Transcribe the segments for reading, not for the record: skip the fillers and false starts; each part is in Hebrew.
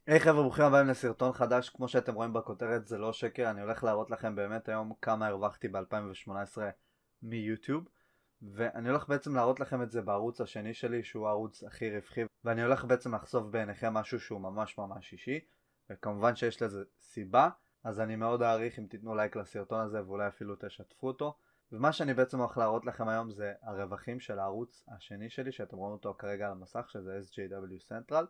היי חבר'ה, ברוכים הבאים לסרטון חדש. כמו שאתם רואים בכותרת, זה לא שקר, אני הולך להראות לכם באמת היום כמה הרווחתי ב-2018 מיוטיוב, ואני הולך בעצם להראות לכם את זה בערוץ השני שלי, שהוא הערוץ הכי רווחי, ואני הולך בעצם לחשוף בעיניכם משהו שהוא ממש ממש אישי, וכמובן שיש לזה סיבה. אז אני מאוד אעריך אם תיתנו לייק לסרטון הזה ואולי אפילו תשתפו אותו. ומה שאני בעצם הולך להראות לכם היום זה הרווחים של הערוץ השני שלי, שאתם רואים אותו כרגע על המסך, שזה SJW Central.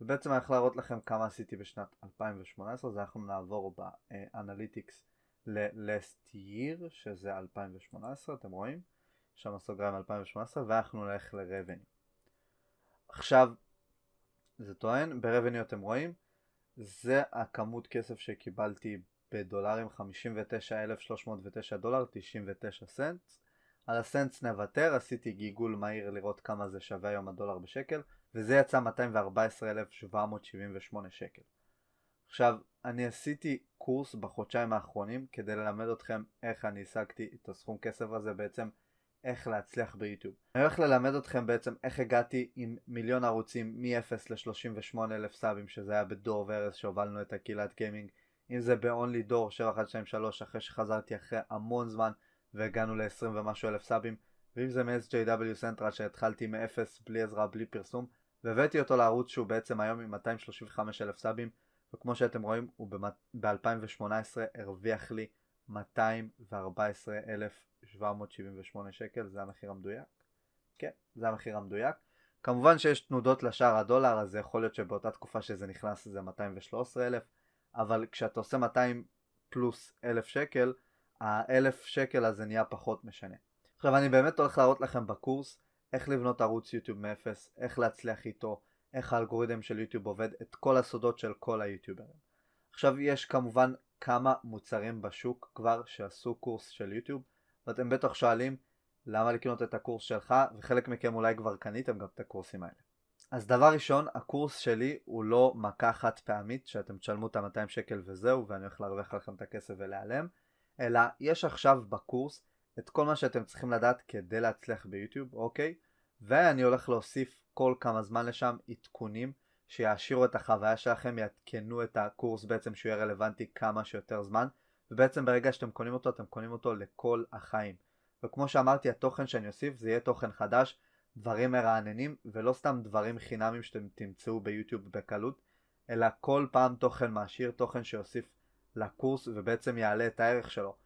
ובעצם אני הולך להראות לכם כמה עשיתי בשנת 2018, אז אנחנו נעבור באנליטיקס ל-last year, שזה 2018, אתם רואים? שם סוגריים 2018, ואנחנו נלך ל-revenue. עכשיו, זה טוען, ב-revenue אתם רואים, זה הכמות כסף שקיבלתי בדולרים, 59,309 דולר, 99 סנט. על הסנטס נוותר, עשיתי גיגול מהיר לראות כמה זה שווה היום הדולר בשקל, וזה יצא 214,778 שקל. עכשיו, אני עשיתי קורס בחודשיים האחרונים כדי ללמד אתכם איך אני השגתי את הסכום כסף הזה, בעצם איך להצליח ביוטיוב. אני הולך ללמד אתכם בעצם איך הגעתי עם מיליון ערוצים מ-0 ל-38,000 סאבים, שזה היה בדור ורס שהובלנו את הקהילת גיימינג, אם זה ב-only דור 7123 אחרי שחזרתי אחרי המון זמן והגענו ל-20 ומשהו אלף סאבים, ואם זה מ-SJW Central שהתחלתי מ-0 בלי עזרה בלי פרסום, והבאתי אותו לערוץ שהוא בעצם היום עם 235,000 סאבים, וכמו שאתם רואים הוא ב-2018 הרוויח לי 214,778 שקל. זה המחיר המדויק? כן, זה המחיר המדויק. כמובן שיש תנודות לשער הדולר, אז זה יכול להיות שבאותה תקופה שזה נכנס זה 213,000, אבל כשאתה עושה 200 פלוס 1,000 שקל, ה-1,000 שקל הזה נהיה פחות משנה. עכשיו אני באמת הולך להראות לכם בקורס איך לבנות ערוץ יוטיוב מאפס, איך להצליח איתו, איך האלגוריתם של יוטיוב עובד, את כל הסודות של כל היוטיוברים. עכשיו יש כמובן כמה מוצרים בשוק כבר שעשו קורס של יוטיוב, ואתם בטח שואלים למה לקנות את הקורס שלך, וחלק מכם אולי כבר קניתם גם את הקורסים האלה. אז דבר ראשון, הקורס שלי הוא לא מכה חד פעמית שאתם תשלמו את ה-200 שקל וזהו ואני הולך להרוויח לכם את הכסף ולהיעלם, אלא יש עכשיו בקורס את כל מה שאתם צריכים לדעת כדי להצליח ביוטיוב, אוקיי? ואני הולך להוסיף כל כמה זמן לשם עדכונים שיעשירו את החוויה שלכם, יעדכנו את הקורס בעצם שהוא יהיה רלוונטי כמה שיותר זמן, ובעצם ברגע שאתם קונים אותו אתם קונים אותו לכל החיים. וכמו שאמרתי, התוכן שאני אוסיף זה יהיה תוכן חדש, דברים מרעננים ולא סתם דברים חינמים שאתם תמצאו ביוטיוב בקלות, אלא כל פעם תוכן מעשיר, תוכן שיוסיף לקורס ובעצם יעלה את הערך שלו.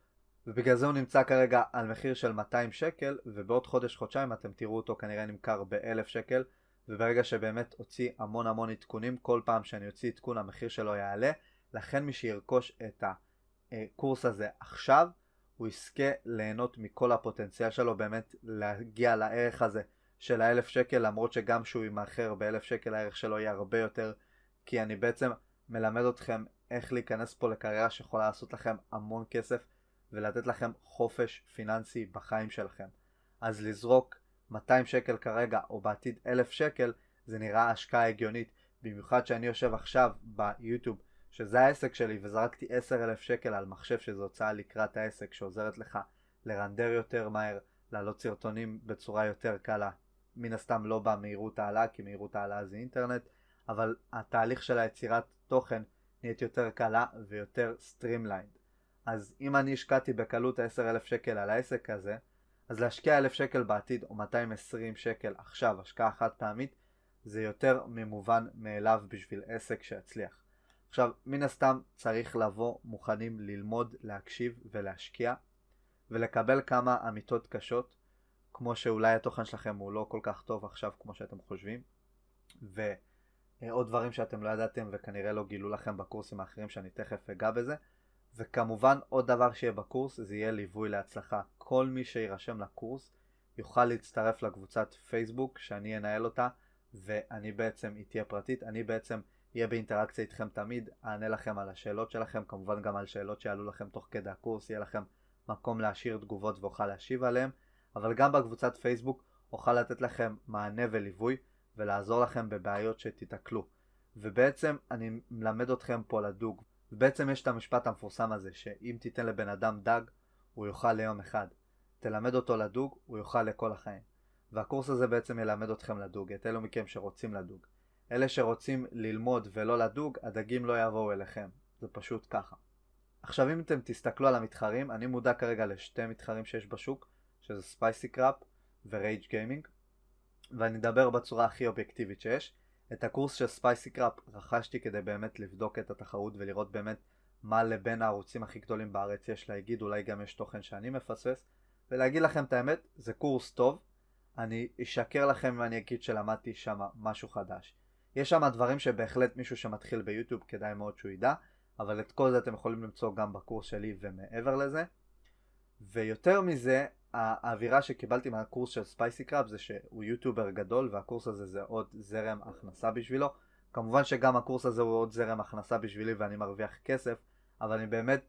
ובגלל זה הוא נמצא כרגע על מחיר של 200 שקל, ובעוד חודש-חודשיים אתם תראו אותו כנראה נמכר ב-1,000 שקל, וברגע שבאמת הוציא המון עדכונים, כל פעם שאני אוציא עדכון המחיר שלו יעלה, לכן מי שירכוש את הקורס הזה עכשיו, הוא יזכה ליהנות מכל הפוטנציאל שלו, באמת להגיע לערך הזה של ה-1,000 שקל, למרות שגם שהוא ימאחר ב-1,000 שקל הערך שלו יהיה הרבה יותר, כי אני בעצם מלמד אתכם איך להיכנס פה לקריירה שיכולה לעשות לכם המון כסף, ולתת לכם חופש פיננסי בחיים שלכם. אז לזרוק 200 שקל כרגע או בעתיד 1,000 שקל זה נראה השקעה הגיונית, במיוחד שאני יושב עכשיו ביוטיוב שזה העסק שלי וזרקתי 10,000 שקל על מחשב שזו הוצאה לקראת העסק שעוזרת לך לרנדר יותר מהר, לעלות סרטונים בצורה יותר קלה, מן הסתם לא במהירות העלה כי מהירות העלה זה אינטרנט, אבל התהליך של היצירת תוכן נהיית יותר קלה ויותר סטרימליינד. אז אם אני השקעתי בקלות 10,000 שקל על העסק הזה, אז להשקיע 1,000 שקל בעתיד או 220 שקל עכשיו, השקעה חד פעמית, זה יותר ממובן מאליו בשביל עסק שיצליח. עכשיו, מן הסתם צריך לבוא מוכנים ללמוד, להקשיב ולהשקיע, ולקבל כמה אמיתות קשות, כמו שאולי התוכן שלכם הוא לא כל כך טוב עכשיו כמו שאתם חושבים, ועוד דברים שאתם לא ידעתם וכנראה לא גילו לכם בקורסים האחרים שאני תכף אגע בזה. וכמובן עוד דבר שיהיה בקורס זה יהיה ליווי להצלחה. כל מי שירשם לקורס יוכל להצטרף לקבוצת פייסבוק שאני אנהל אותה, ואני בעצם היא תהיה פרטית, אני בעצם אהיה באינטראקציה איתכם תמיד, אענה לכם על השאלות שלכם, כמובן גם על שאלות שיעלו לכם תוך כדי הקורס, יהיה לכם מקום להשאיר תגובות ואוכל להשיב עליהם, אבל גם בקבוצת פייסבוק אוכל לתת לכם מענה וליווי ולעזור לכם בבעיות שתתקלו. ובעצם אני מלמד אתכם פה לדוג, ובעצם יש את המשפט המפורסם הזה שאם תיתן לבן אדם דג הוא יאכל ליום אחד, תלמד אותו לדוג הוא יאכל לכל החיים. והקורס הזה בעצם ילמד אתכם לדוג, את אלו מכם שרוצים לדוג. אלה שרוצים ללמוד ולא לדוג, הדגים לא יבואו אליכם. זה פשוט ככה. עכשיו אם אתם תסתכלו על המתחרים, אני מודע כרגע לשתי מתחרים שיש בשוק, שזה ספייסי קראפ ורייג' גיימינג, ואני אדבר בצורה הכי אובייקטיבית שיש. את הקורס של ספייסי קראפ רכשתי כדי באמת לבדוק את התחרות ולראות באמת מה לבין הערוצים הכי גדולים בארץ יש להגיד, אולי גם יש תוכן שאני מפספס, ולהגיד לכם את האמת, זה קורס טוב. אני אשקר לכם אם אני אגיד שלמדתי שם משהו חדש. יש שם דברים שבהחלט מישהו שמתחיל ביוטיוב כדאי מאוד שהוא ידע, אבל את כל זה אתם יכולים למצוא גם בקורס שלי ומעבר לזה. ויותר מזה, האווירה שקיבלתי מהקורס של ספייסי קראפ זה שהוא יוטיובר גדול, והקורס הזה זה עוד זרם הכנסה בשבילו. כמובן שגם הקורס הזה הוא עוד זרם הכנסה בשבילי ואני מרוויח כסף, אבל אני באמת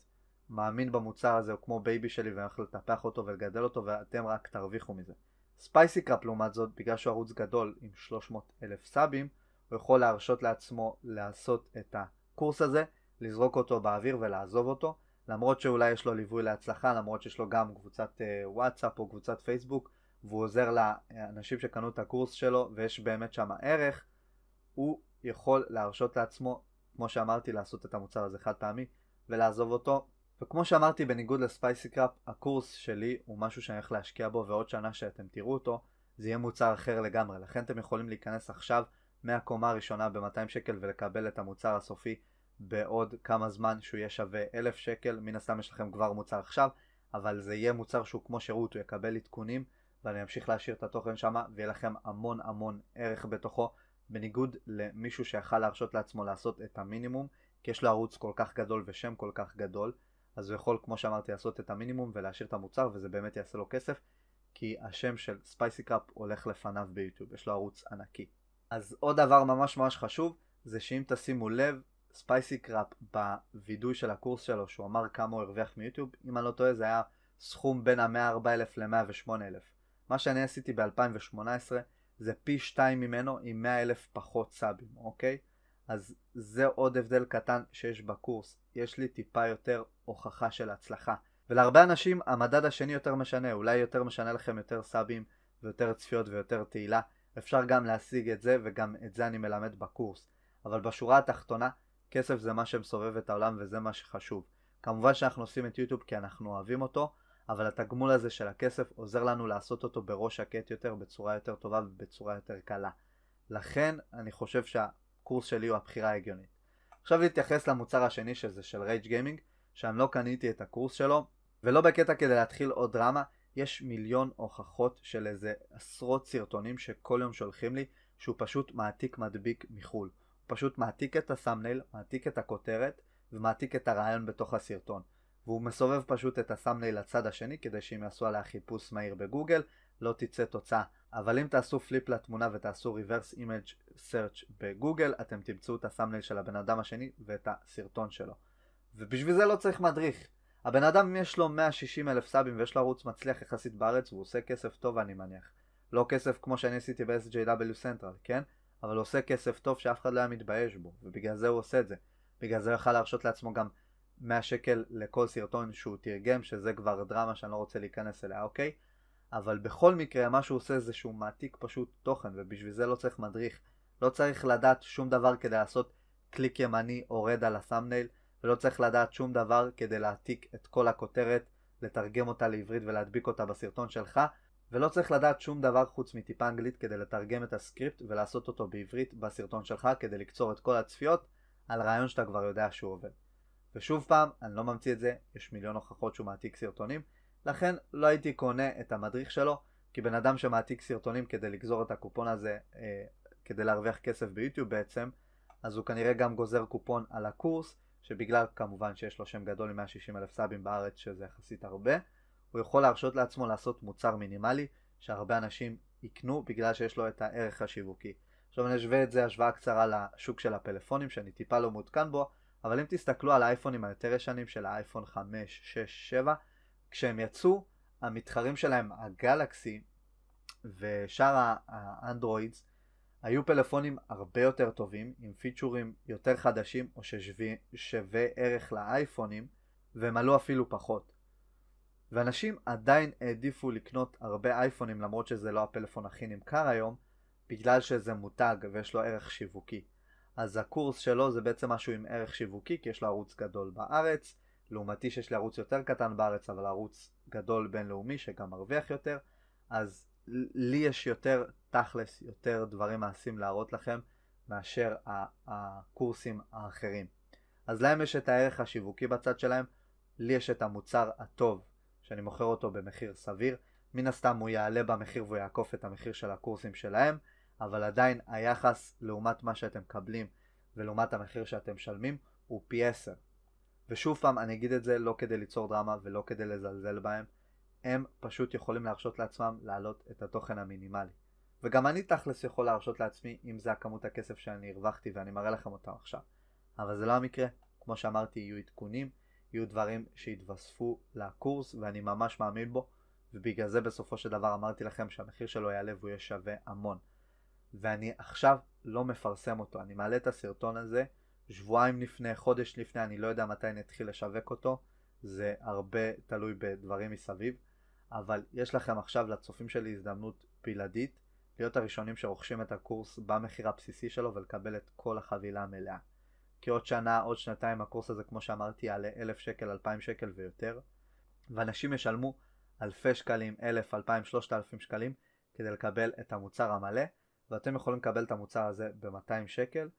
מאמין במוצר הזה, הוא כמו בייבי שלי ואני הולך לטפח אותו ולגדל אותו, ואתם רק תרוויחו מזה. ספייסי קראפ לעומת זאת, בגלל שהוא ערוץ גדול עם 300,000 סאבים, הוא יכול להרשות לעצמו לעשות את הקורס הזה, לזרוק אותו באוויר ולעזוב אותו, למרות שאולי יש לו ליווי להצלחה, למרות שיש לו גם קבוצת וואטסאפ או קבוצת פייסבוק, והוא עוזר לאנשים שקנו את הקורס שלו ויש באמת שם ערך, הוא יכול להרשות לעצמו, כמו שאמרתי, לעשות את המוצר הזה חד פעמי ולעזוב אותו. וכמו שאמרתי, בניגוד לספייסי קראפ, הקורס שלי הוא משהו שאני הולך להשקיע בו, ועוד שנה שאתם תראו אותו, זה יהיה מוצר אחר לגמרי. לכן אתם יכולים להיכנס עכשיו מהקומה הראשונה ב-200 שקל ולקבל את המוצר הסופי בעוד כמה זמן שהוא יהיה שווה 1,000 שקל. מן הסתם יש לכם כבר מוצר עכשיו, אבל זה יהיה מוצר שהוא כמו שירות, הוא יקבל עדכונים ואני אמשיך להשאיר את התוכן שם ויהיה לכם המון המון ערך בתוכו, בניגוד למישהו שיכל להרשות לעצמו לעשות את המינימום, כי יש לו ערוץ כל כך גדול ושם כל כך גדול, אז הוא יכול כמו שאמרתי לעשות את המינימום ולהשאיר את המוצר, וזה באמת יעשה לו כסף, כי השם של ספייסי קראפ הולך לפניו ביוטיוב, יש לו ערוץ ענקי. אז עוד דבר ממש ממש חשוב, זה שאם תשימו לב, ספייסי קראפ בווידוי של הקורס שלו שהוא אמר כמה הוא הרוויח מיוטיוב, אם אני לא טועה זה היה סכום בין ה-104,000 ל-108,000. מה שאני עשיתי ב-2018 זה פי 2 ממנו עם 100,000 פחות סאבים, אוקיי? אז זה עוד הבדל קטן שיש בקורס, יש לי טיפה יותר הוכחה של הצלחה. ולהרבה אנשים המדד השני יותר משנה, אולי יותר משנה לכם יותר סאבים ויותר צפיות ויותר תהילה, אפשר גם להשיג את זה וגם את זה אני מלמד בקורס. אבל בשורה התחתונה, כסף זה מה שמסובב את העולם וזה מה שחשוב. כמובן שאנחנו עושים את יוטיוב כי אנחנו אוהבים אותו, אבל התגמול הזה של הכסף עוזר לנו לעשות אותו בראש שקט יותר, בצורה יותר טובה ובצורה יותר קלה. לכן אני חושב שהקורס שלי הוא הבחירה ההגיונית. עכשיו להתייחס למוצר השני שזה של רייג' גיימינג, שאני לא קניתי את הקורס שלו, ולא בקטע כדי להתחיל עוד דרמה, יש מיליון הוכחות של איזה עשרות סרטונים שכל יום שולחים לי, שהוא פשוט מעתיק מדביק מחול. הוא פשוט מעתיק את הסאמנייל, מעתיק את הכותרת, ומעתיק את הרעיון בתוך הסרטון. והוא מסובב פשוט את הסאמנייל לצד השני, כדי שאם יעשו עליה חיפוש מהיר בגוגל, לא תצא תוצאה. אבל אם תעשו פליפ לתמונה ותעשו reverse image search בגוגל, אתם תמצאו את הסאמנייל של הבן אדם השני ואת הסרטון שלו. ובשביל זה לא צריך מדריך. הבן אדם יש לו 160,000 סאבים ויש לו ערוץ מצליח יחסית בארץ, והוא עושה כסף טוב אני מניח. לא כסף כמו שאני עשיתי ב-SJW Central, כן? אבל הוא עושה כסף טוב שאף אחד לא היה מתבייש בו, ובגלל זה הוא עושה את זה. בגלל זה הוא יוכל להרשות לעצמו גם 100 שקל לכל סרטון שהוא תרגם, שזה כבר דרמה שאני לא רוצה להיכנס אליה, אוקיי? אבל בכל מקרה מה שהוא עושה זה שהוא מעתיק פשוט תוכן, ובשביל זה לא צריך מדריך. לא צריך לדעת שום דבר כדי לעשות קליק ימני או רד על הסאמנייל, ולא צריך לדעת שום דבר כדי להעתיק את כל הכותרת, לתרגם אותה לעברית ולהדביק אותה בסרטון שלך, ולא צריך לדעת שום דבר חוץ מטיפה אנגלית כדי לתרגם את הסקריפט ולעשות אותו בעברית בסרטון שלך, כדי לקצור את כל הצפיות על רעיון שאתה כבר יודע שהוא עובד. ושוב פעם, אני לא ממציא את זה, יש מיליון הוכחות שהוא מעתיק סרטונים, לכן לא הייתי קונה את המדריך שלו, כי בן אדם שמעתיק סרטונים כדי לגזור את הקופון הזה, כדי להרוויח כסף ביוטיוב בעצם, אז הוא כנראה גם גוזר קופון על הקורס, שבגלל כמובן שיש לו שם גדול עם 160,000 סאבים בארץ, שזה יחסית הרבה, הוא יכול להרשות לעצמו לעשות מוצר מינימלי, שהרבה אנשים יקנו בגלל שיש לו את הערך השיווקי. עכשיו אני אשווה את זה השוואה קצרה לשוק של הפלאפונים, שאני טיפה לא מעודכן בו, אבל אם תסתכלו על האייפונים היותר ישנים של האייפון 5, 6, 7, כשהם יצאו, המתחרים שלהם, הגלקסי ושאר האנדרואידס, היו פלאפונים הרבה יותר טובים, עם פיצ'ורים יותר חדשים או ששווה ערך לאייפונים, והם עלו אפילו פחות. ואנשים עדיין העדיפו לקנות הרבה אייפונים, למרות שזה לא הפלאפון הכי נמכר היום, בגלל שזה מותג ויש לו ערך שיווקי. אז הקורס שלו זה בעצם משהו עם ערך שיווקי, כי יש לו ערוץ גדול בארץ, לעומתי שיש לי ערוץ יותר קטן בארץ, אבל ערוץ גדול בינלאומי שגם מרוויח יותר, אז לי יש יותר תכלס, יותר דברים מעשים להראות לכם, מאשר הקורסים האחרים. אז להם יש את הערך השיווקי בצד שלהם, לי יש את המוצר הטוב, שאני מוכר אותו במחיר סביר, מן הסתם הוא יעלה במחיר והוא יעקוף את המחיר של הקורסים שלהם, אבל עדיין היחס לעומת מה שאתם מקבלים ולעומת המחיר שאתם משלמים הוא פי 10. ושוב פעם אני אגיד את זה לא כדי ליצור דרמה ולא כדי לזלזל בהם, הם פשוט יכולים להרשות לעצמם להעלות את התוכן המינימלי. וגם אני תכלס יכול להרשות לעצמי אם זה הכמות הכסף שאני הרווחתי ואני מראה לכם אותם עכשיו. אבל זה לא המקרה, כמו שאמרתי יהיו עדכונים, יהיו דברים שהתווספו לקורס ואני ממש מאמין בו, ובגלל זה בסופו של דבר אמרתי לכם שהמחיר שלו יעלה והוא יהיה שווה המון. ואני עכשיו לא מפרסם אותו, אני מעלה את הסרטון הזה שבועיים לפני, חודש לפני, אני לא יודע מתי נתחיל לשווק אותו, זה הרבה תלוי בדברים מסביב, אבל יש לכם עכשיו לצופים שלי הזדמנות בלעדית להיות הראשונים שרוכשים את הקורס במחיר הבסיסי שלו ולקבל את כל החבילה המלאה. כי עוד שנה, עוד שנתיים הקורס הזה כמו שאמרתי יעלה 1,000 שקל, 2,000 שקל ויותר, ואנשים ישלמו אלפי שקלים, 1,000, 2,000, 3,000 שקלים כדי לקבל את המוצר המלא, ואתם יכולים לקבל את המוצר הזה ב-200 שקל.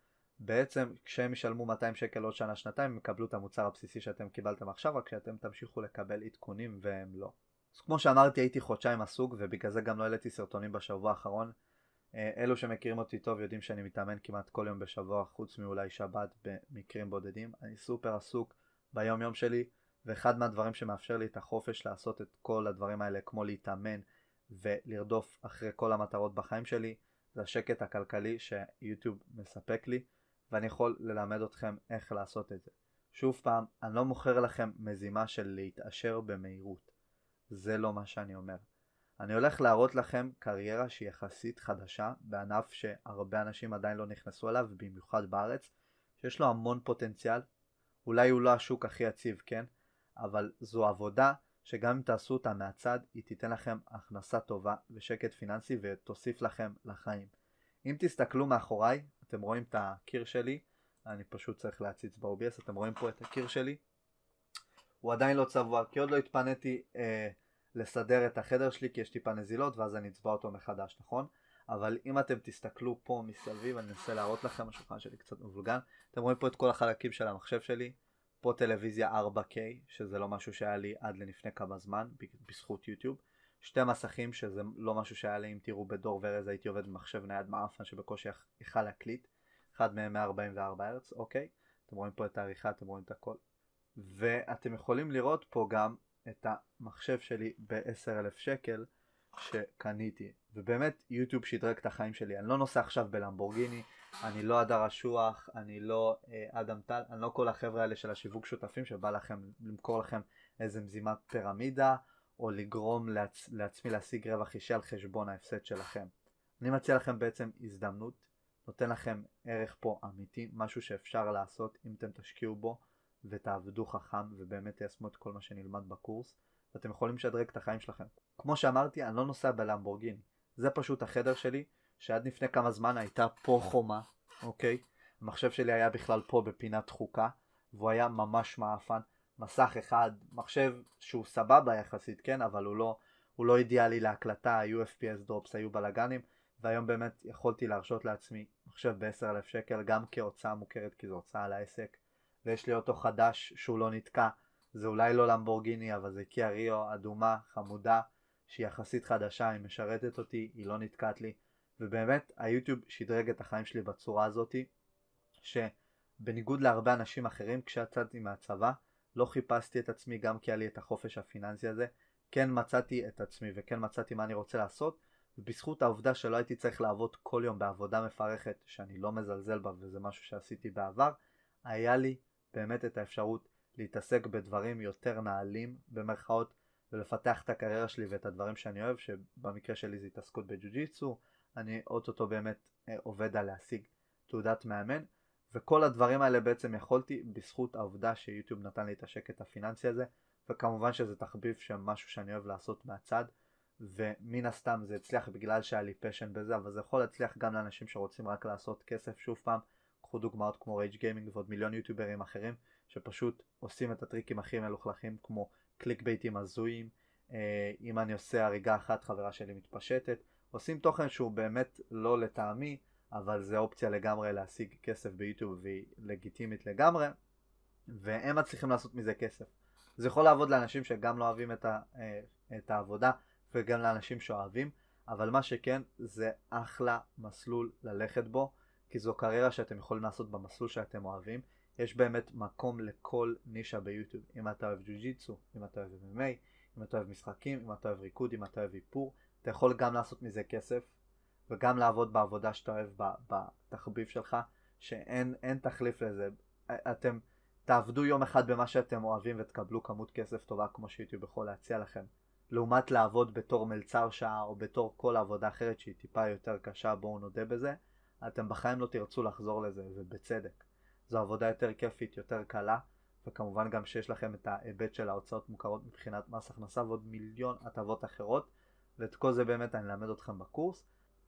בעצם כשהם ישלמו 200 שקל עוד שנה, שנתיים, הם יקבלו את המוצר הבסיסי שאתם קיבלתם עכשיו, רק שאתם תמשיכו לקבל עדכונים והם לא. אז כמו שאמרתי הייתי חודשיים עסוק ובגלל זה גם לא העליתי סרטונים בשבוע האחרון. אלו שמכירים אותי טוב יודעים שאני מתאמן כמעט כל יום בשבוע חוץ מאולי שבת במקרים בודדים. אני סופר עסוק ביום יום שלי, ואחד מהדברים שמאפשר לי את החופש לעשות את כל הדברים האלה כמו להתאמן ולרדוף אחרי כל המטרות בחיים שלי זה השקט הכלכלי שיוטיוב מספק לי, ואני יכול ללמד אתכם איך לעשות את זה. שוב פעם, אני לא מוכר לכם מזימה של להתעשר במהירות, זה לא מה שאני אומר. אני הולך להראות לכם קריירה שהיא יחסית חדשה בענף שהרבה אנשים עדיין לא נכנסו אליו, במיוחד בארץ, שיש לו המון פוטנציאל. אולי הוא לא השוק הכי יציב, כן? אבל זו עבודה שגם אם תעשו אותה מהצד, היא תיתן לכם הכנסה טובה ושקט פיננסי ותוסיף לכם לחיים. אם תסתכלו מאחוריי, אתם רואים את הקיר שלי, אני פשוט צריך להציץ ב-OBS, אתם רואים פה את הקיר שלי. הוא עדיין לא צבוע, כי עוד לא התפניתי לסדר את החדר שלי, כי יש טיפה נזילות, ואז אני אצבע אותו מחדש, נכון? אבל אם אתם תסתכלו פה מסביב, אני אנסה להראות לכם, השולחן שלי קצת מבולגן, אתם רואים פה את כל החלקים של המחשב שלי, פה טלוויזיה 4K, שזה לא משהו שהיה לי עד לפני כמה זמן, בזכות יוטיוב, שתי מסכים, שזה לא משהו שהיה לי, אם תראו בדור ורז הייתי עובד במחשב נייד מעפן, שבקושי יכל להקליט, אחד מהם 144 הרץ, אוקיי, אתם רואים פה את העריכה, אתם רואים את הכל, ואתם יכולים לראות פה גם את המחשב שלי ב-10,000 שקל שקניתי, ובאמת יוטיוב שדרג את החיים שלי. אני לא נוסע עכשיו בלמבורגיני, אני לא הדר אשוח, אני לא אדם טל, אני לא כל החבר'ה האלה של השיווק שותפים שבא לכם למכור לכם איזה מזימת פירמידה או לגרום לעצמי להשיג רווח אישי על חשבון ההפסד שלכם. אני מציע לכם בעצם הזדמנות, נותן לכם ערך פה אמיתי, משהו שאפשר לעשות אם אתם תשקיעו בו ותעבדו חכם ובאמת תיישמו את כל מה שנלמד בקורס, ואתם יכולים לשדרג את החיים שלכם. כמו שאמרתי, אני לא נוסע בלמבורגיני, זה פשוט החדר שלי שעד לפני כמה זמן הייתה פה חומה, אוקיי? המחשב שלי היה בכלל פה בפינת חוקה, והוא היה ממש מעפן, מסך אחד, מחשב שהוא סבבה יחסית, כן? אבל הוא לא אידיאלי להקלטה, היו FPS דרופס, היו בלגנים, והיום באמת יכולתי להרשות לעצמי מחשב ב-10,000 שקל, גם כהוצאה מוכרת, כי זו הוצאה על העסק, ויש לי אותו חדש שהוא לא נתקע, זה אולי לא למבורגיני, אבל זה קיה ריו, אדומה, חמודה, שהיא יחסית חדשה, היא משרתת אותי, היא לא נתקעת לי, ובאמת היוטיוב שדרג את החיים שלי בצורה הזאת, שבניגוד להרבה אנשים אחרים, כשיצאתי מהצבא, לא חיפשתי את עצמי גם כי היה לי את החופש הפיננסי הזה, כן מצאתי את עצמי וכן מצאתי מה אני רוצה לעשות, ובזכות העובדה שלא הייתי צריך לעבוד כל יום בעבודה מפרכת, שאני לא מזלזל בה וזה משהו שעשיתי בעבר, היה לי באמת את האפשרות להתעסק בדברים יותר נעלים במרכאות, ולפתח את הקריירה שלי ואת הדברים שאני אוהב, שבמקרה שלי זה התעסקות בג'ו-ג'יטסו, אני אוטוטו באמת עובד על להשיג תעודת מאמן, וכל הדברים האלה בעצם יכולתי בזכות העובדה שיוטיוב נתן לי את השקט הפיננסי הזה, וכמובן שזה תחביב שמשהו שאני אוהב לעשות מהצד, ומן הסתם זה הצליח בגלל שהיה לי פשן בזה, אבל זה יכול להצליח גם לאנשים שרוצים רק לעשות כסף. שוב פעם, קחו דוגמאות כמו רייג' גיימינג ועוד מיליון יוטיוברים אחרים שפשוט עושים את הטריקים הכי מלוכלכים, כמו קליק בייטים הזויים, אם אני עושה הריגה אחת חברה שלי מתפשטת, עושים תוכן שהוא באמת לא לטעמי, אבל זה אופציה לגמרי להשיג כסף ביוטיוב והיא לגיטימית לגמרי, והם מצליחים לעשות מזה כסף. זה יכול לעבוד לאנשים שגם לא אוהבים את העבודה וגם לאנשים שאוהבים, אבל מה שכן, זה אחלה מסלול ללכת בו, כי זו קריירה שאתם יכולים לעשות במסלול שאתם אוהבים. יש באמת מקום לכל נישה ביוטיוב. אם אתה אוהב ג'ו-ג'יטסו, אם אתה אוהב MMA, אם אתה אוהב משחקים, אם אתה אוהב ריקוד, אם אתה אוהב איפור, אתה יכול גם לעשות מזה כסף וגם לעבוד בעבודה שאתה אוהב בתחביב שלך, שאין תחליף לזה. אתם תעבדו יום אחד במה שאתם אוהבים ותקבלו כמות כסף טובה כמו שיוטיוב יכול להציע לכם, לעומת לעבוד בתור מלצר שעה או בתור כל עבודה אחרת שהיא טיפה יותר קשה, בואו נודה בזה. אתם בחיים לא תרצו לחזור לזה, ובצדק. זו עבודה יותר כיפית, יותר קלה, וכמובן גם שיש לכם את ההיבט של ההוצאות מוכרות מבחינת מס הכנסה ועוד מיליון הטבות אחרות, ואת כל זה באמת אני אלמד אתכם בקורס.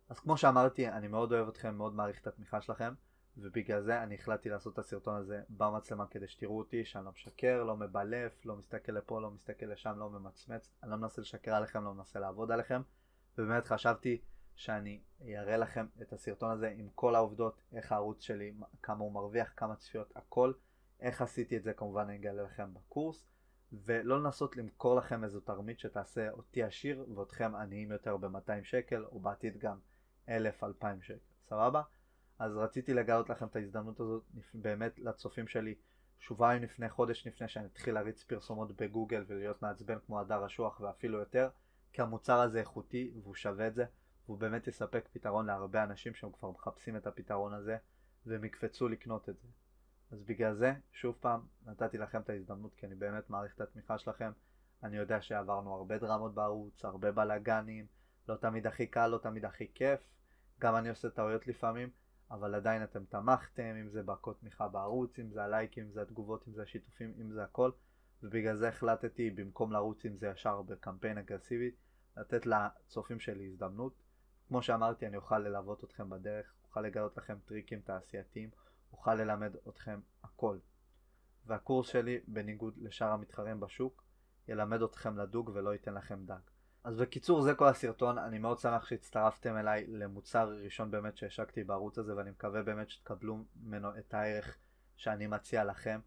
אז כמו שאמרתי, אני מאוד אוהב אתכם, מאוד מעריך את התמיכה שלכם, ובגלל זה אני החלטתי לעשות את הסרטון הזה במצלמה כדי שתראו אותי, שאני לא משקר, לא מבלף, לא מסתכל לפה, לא מסתכל לשם, לא ממצמץ, אני לא מנסה לשקר עליכם, לא מנסה לעבוד עליכם, ובאמת חשבתי שאני אראה לכם את הסרטון הזה עם כל העובדות, איך הערוץ שלי, כמה הוא מרוויח, כמה צפיות, הכל, איך עשיתי את זה כמובן אני אגלה לכם בקורס, ולא לנסות למכור לכם איזו תרמית שתעשה אותי עשיר ואתכם עניים יותר ב-200 שקל, או בעתיד גם 1,000-2,000 שקל, סבבה? אז רציתי לגלות לכם את ההזדמנות הזאת באמת לצופים שלי שבועיים לפני, חודש לפני שאני אתחיל להריץ פרסומות בגוגל ולהיות מעצבן כמו הדר אשוח ואפילו יותר, כי המוצר הזה איכותי והוא שווה את זה, והוא באמת יספק פתרון להרבה אנשים שהם כבר מחפשים את הפתרון הזה והם יקפצו לקנות את זה. אז בגלל זה, שוב פעם, נתתי לכם את ההזדמנות כי אני באמת מעריך את התמיכה שלכם. אני יודע שעברנו הרבה דרמות בערוץ, הרבה בלגנים, לא תמיד הכי קל, לא תמיד הכי כיף, גם אני עושה טעויות לפעמים, אבל עדיין אתם תמכתם, אם זה בקוד תמיכה בערוץ, אם זה הלייקים, אם זה התגובות, אם זה השיתופים, אם זה הכל, ובגלל זה החלטתי, במקום לרוץ עם זה ישר בקמפיין אגרסיבי, לתת לצופים שלי הזדמנות. כמו שאמרתי, אני אוכל ללוות אתכם בדרך, אוכל לגלות לכם טריקים תעשייתיים, אוכל ללמד אתכם הכל. והקורס שלי, בניגוד לשאר המתחרים בשוק, ילמד אתכם לדוג ולא ייתן לכם דג. אז בקיצור, זה כל הסרטון. אני מאוד שמח שהצטרפתם אליי למוצר ראשון באמת שהשקתי בערוץ הזה, ואני מקווה באמת שתקבלו ממנו את הערך שאני מציע לכם,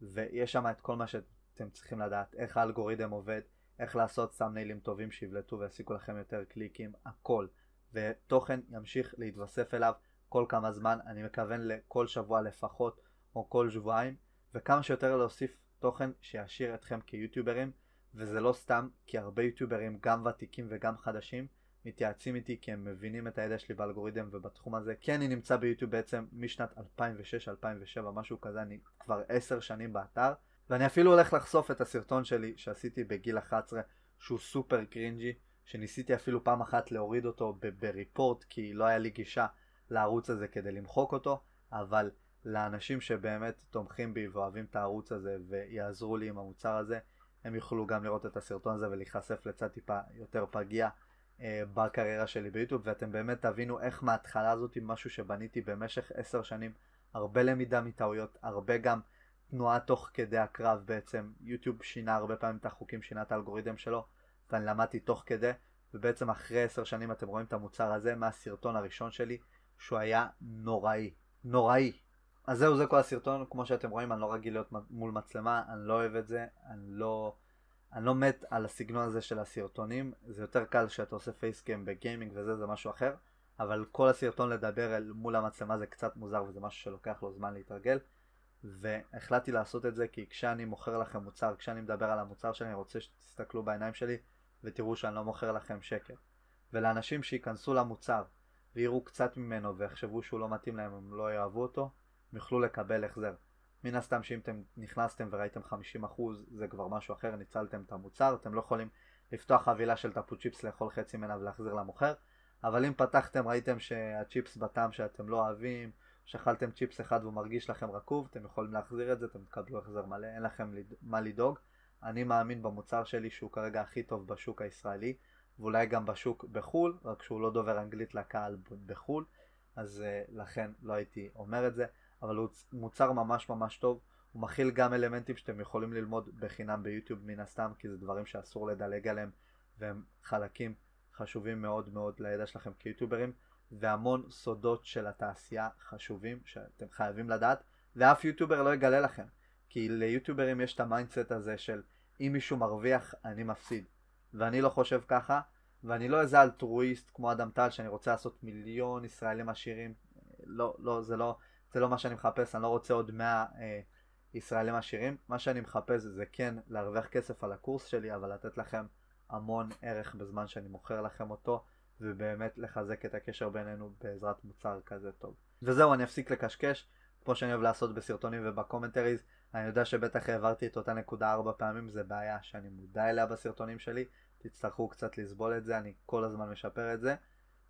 ויש שם את כל מה שאתם צריכים לדעת, איך האלגוריתם עובד, איך לעשות סאמניילים טובים שיבלטו ויסיקו לכם יותר קליקים, הכל, ותוכן ימשיך להתווסף אליו כל כמה זמן. אני מכוון לכל שבוע לפחות או כל שבועיים, וכמה שיותר להוסיף תוכן שישאיר אתכם כיוטיוברים, וזה לא סתם, כי הרבה יוטיוברים גם ותיקים וגם חדשים מתייעצים איתי כי הם מבינים את הידע שלי באלגוריתם ובתחום הזה, כי אני נמצא ביוטיוב בעצם משנת 2006-2007 משהו כזה, אני כבר 10 שנים באתר, ואני אפילו הולך לחשוף את הסרטון שלי שעשיתי בגיל 11 שהוא סופר קרינג'י, שניסיתי אפילו פעם אחת להוריד אותו בריפורט כי לא היה לי גישה לערוץ הזה כדי למחוק אותו, אבל לאנשים שבאמת תומכים בי ואוהבים את הערוץ הזה ויעזרו לי עם המוצר הזה, הם יוכלו גם לראות את הסרטון הזה ולהיחשף לצד טיפה יותר פגיע בקריירה שלי ביוטיוב, ואתם באמת תבינו איך מההתחלה הזאת משהו שבניתי במשך 10 שנים, הרבה למידה מטעויות, הרבה גם תנועה תוך כדי הקרב. בעצם יוטיוב שינה הרבה פעמים את החוקים, שינה את האלגוריתם שלו, ואני למדתי תוך כדי, ובעצם אחרי 10 שנים אתם רואים את המוצר הזה מהסרטון הראשון שלי שהוא היה נוראי. אז זהו, זה כל הסרטון. כמו שאתם רואים, אני לא רגיל להיות מול מצלמה, אני לא אוהב את זה, אני לא מת על הסגנון הזה של הסרטונים. זה יותר קל שאתה עושה פייסקאם בגיימינג וזה, זה משהו אחר, אבל כל הסרטון לדבר מול המצלמה זה קצת מוזר, וזה משהו שלוקח לו זמן להתרגל, והחלטתי לעשות את זה כי כשאני מוכר לכם מוצר, כשאני מדבר על המוצר שלי, אני רוצה שתסתכלו בעיניים שלי ותראו שאני לא מוכר לכם שקר. ולאנשים שיכנסו למוצר ויראו קצת ממנו ויחשבו שהוא לא מתאים להם, הם לא יאהבו אותו, הם יוכלו לקבל החזר. מן הסתם שאם אתם נכנסתם וראיתם 50% זה כבר משהו אחר, ניצלתם את המוצר, אתם לא יכולים לפתוח חבילה של טפו צ'יפס, לאכול חצי ממנה ולהחזיר למוכר, אבל אם פתחתם ראיתם שהצ'יפס בטעם שאתם לא אוהבים, שאכלתם צ'יפס אחד והוא מרגיש לכם רקוב, אתם יכולים להחזיר את זה, אתם תקבלו החזר מלא, אין לכם מה לדאוג. אני מאמין במוצר שלי שהוא כרגע הכי טוב בשוק הישראלי, ואולי גם בשוק בחול, רק שהוא לא דובר אנגלית לקהל בחול, אז לכן לא הייתי אומר את זה, אבל הוא מוצר ממש ממש טוב, הוא מכיל גם אלמנטים שאתם יכולים ללמוד בחינם ביוטיוב מן הסתם, כי זה דברים שאסור לדלג עליהם, והם חלקים חשובים מאוד מאוד לידע שלכם כיוטיוברים, והמון סודות של התעשייה חשובים שאתם חייבים לדעת, ואף יוטיובר לא יגלה לכם, כי ליוטיוברים יש את המיינדסט הזה של אם מישהו מרוויח אני מפסיד, ואני לא חושב ככה, ואני לא איזה אלטרואיסט כמו אדם טל שאני רוצה לעשות מיליון ישראלים עשירים. לא, זה לא מה שאני מחפש. אני לא רוצה עוד 100 ישראלים עשירים. מה שאני מחפש זה כן להרוויח כסף על הקורס שלי, אבל לתת לכם המון ערך בזמן שאני מוכר לכם אותו, ובאמת לחזק את הקשר בינינו בעזרת מוצר כזה טוב. וזהו, אני אפסיק לקשקש כמו שאני אוהב לעשות בסרטונים ובקומנטריז. אני יודע שבטח העברתי את אותה נקודה 4 פעמים, זה בעיה שאני מודע אליה בסרטונים שלי, תצטרכו קצת לסבול את זה, אני כל הזמן משפר את זה,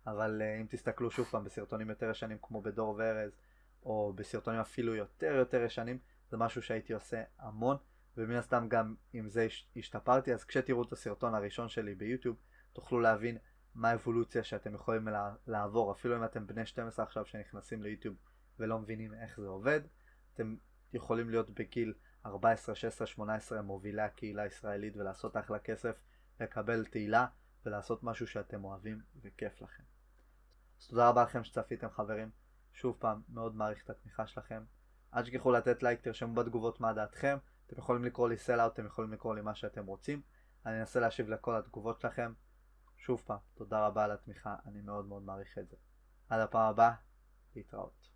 אבל אם תסתכלו שוב פעם בסרטונים יותר ישנים כמו בדור וארז, או בסרטונים אפילו יותר ישנים, זה משהו שהייתי עושה המון, ומן הסתם גם אם זה השתפרתי, אז כשתראו את הסרטון הראשון שלי ביוטיוב, תוכלו להבין מה האבולוציה שאתם יכולים לעבור, אפילו אם אתם בני 12 עכשיו שנכנסים ליוטיוב ולא מבינים איך זה עובד, אתם יכולים להיות בגיל 14, 16, 18 מובילי הקהילה הישראלית ולעשות אחלה כסף, לקבל תהילה ולעשות משהו שאתם אוהבים וכיף לכם. אז תודה רבה לכם שצפיתם חברים, שוב פעם מאוד מעריך את התמיכה שלכם, אל תשכחו לתת לייק, תרשמו בתגובות מה דעתכם, אתם יכולים לקרוא לי סל אאוט, אתם יכולים לקרוא לי מה שאתם רוצים, אני אנסה להשיב לכל התגובות שלכם. שוב פעם, תודה רבה על התמיכה, אני מאוד מאוד מעריך את זה. עד הפעם הבאה, להתראות.